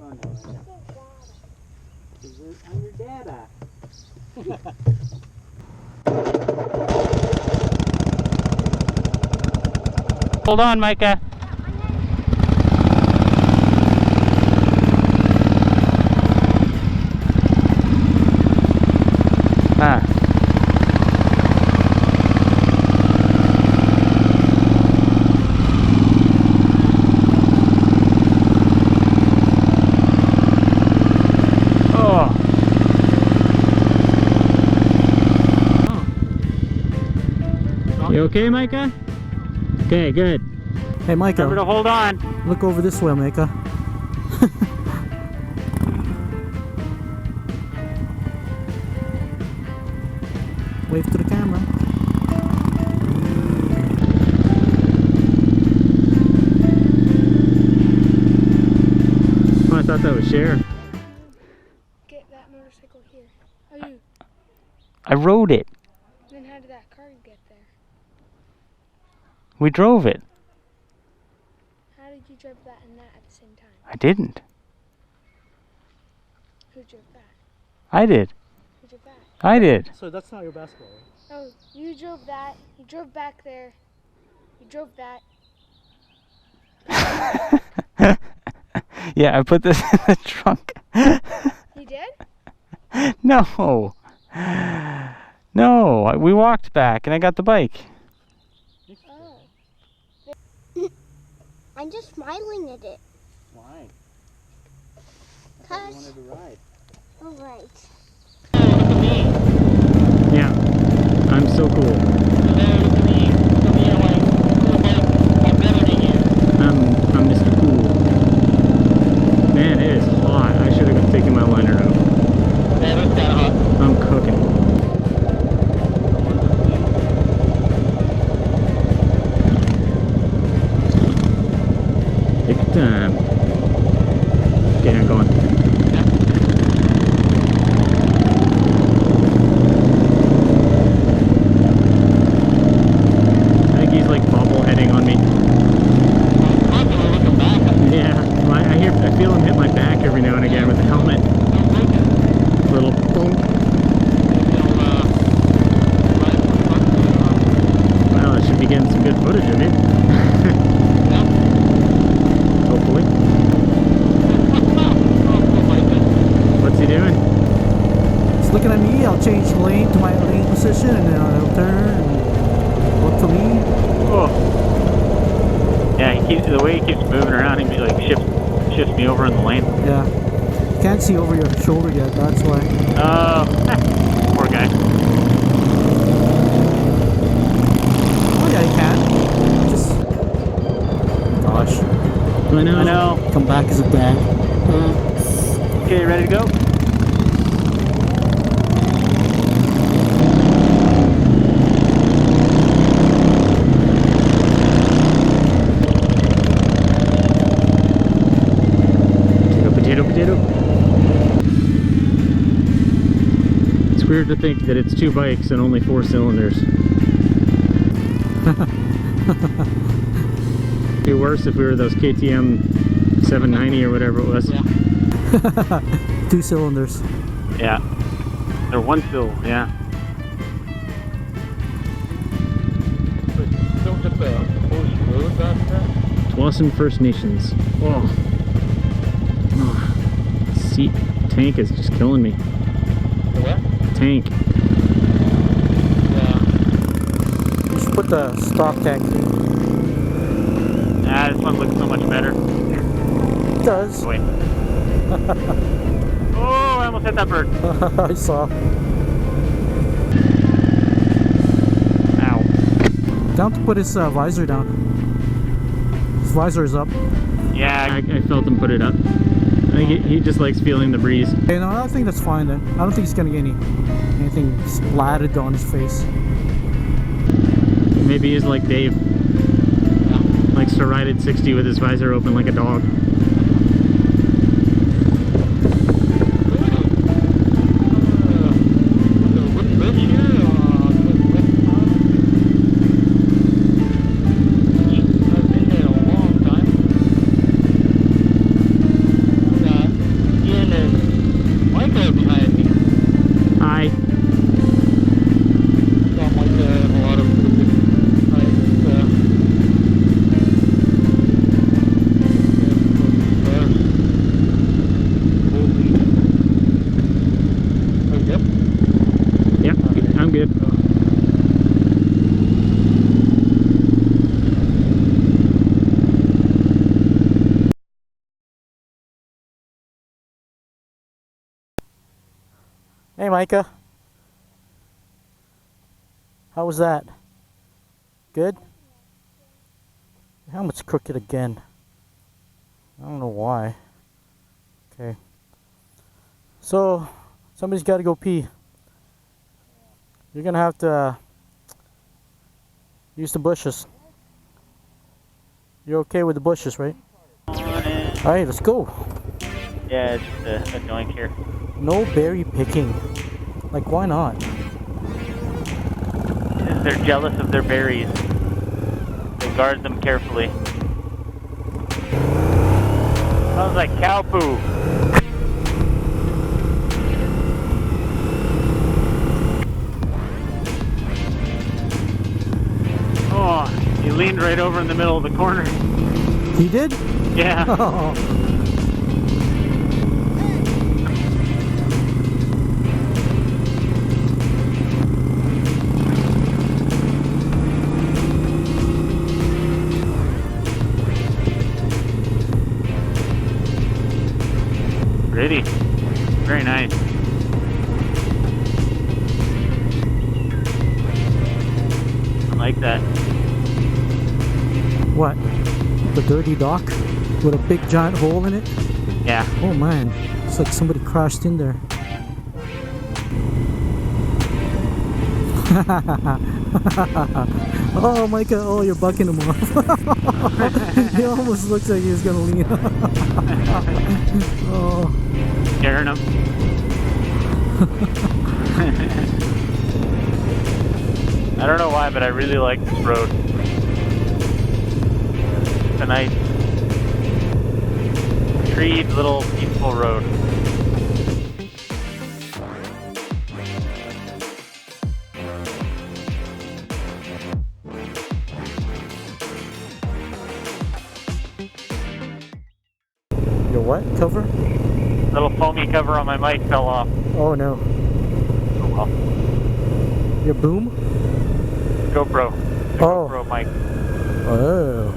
on now. I'm your dada. Hold on, Micah. Ah. You okay, Micah? Okay, good. Hey, Micah. Remember to hold on. Look over this way, Micah. Wave to the camera. Oh, I thought that was Cher. Get that motorcycle here. Oh, you. I rode it. Then how did that car get there? We drove it. How did you drive that and that at the same time? I didn't. Who drove that? I did. Who drove that? I did. So that's not your basketball, right? Oh, you drove that. You drove back there. You drove that. Yeah, I put this in the trunk. You did? No. No, we walked back and I got the bike. Oh. I'm just smiling at it. Why? I thought you wanted to ride. All right. Look at me. Yeah, I'm so cool. Look at me. Look at me. I'm better than you. I'm Mr. Cool. Man, it is hot. I should have taken my liner out. Man, it's that hot. I'm cooking. Take your time. Okay, I'm going. I think he's like bobbleheading on me. Yeah, well, I feel him hit my back every now and again with the helmet. Little boom. Wow, I should be getting some good footage of it. Hopefully. What's he doing? He's looking at me. I'll change lane to my lane position, and then I'll turn and look for me. Oh. Yeah, the way he keeps moving around, he like shifts me over in the lane. Yeah. You can't see over your shoulder yet. That's why. Oh, poor guy. Oh yeah, you can. Just. Gosh. I know. Come back as a dad. Okay, ready to go? Potato. It's weird to think that it's 2 bikes and only 4 cylinders. It'd be worse if we were those KTM 790 or whatever it was. Yeah. 2 cylinders. Yeah. They're 1 cylinder, yeah. Don't get the Polish road back there? Twassen First Nations. Oh. Seat tank is just killing me. The what? Tank. Yeah. You should put the stock tank. Ah, this one looks so much better. It does. Wait. Oh, I almost hit that bird. I saw. Ow. Down to put his visor down. His visor is up. Yeah, I felt him put it up. I think he just likes feeling the breeze. Okay, no, I think that's fine then. I don't think he's gonna get anything splattered on his face. Maybe he's like Dave. Likes to ride at 60 with his visor open like a dog. Hey, Micah. How was that? Good? Helmet's crooked again. I don't know why. Okay. So, somebody's got to go pee. You're going to have to use the bushes. You're okay with the bushes, right? Alright, let's go. Yeah, it's just a joint here. No berry picking. Like, why not? They're jealous of their berries. They guard them carefully. Smells like cow poo. Oh, he leaned right over in the middle of the corner. He did? Yeah. Pretty. Very nice. I like that. What? The dirty dock? With a big giant hole in it? Yeah. Oh man, it's like somebody crashed in there. Oh Micah, oh you're bucking him off. He almost looks like he's gonna lean. Oh. Scaring him. I don't know why, but I really like this road. It's a nice, treed, little, peaceful road. Your what cover? Little foamy cover on my mic fell off. Oh no. Oh well. Your boom? GoPro. Oh. GoPro mic. Oh.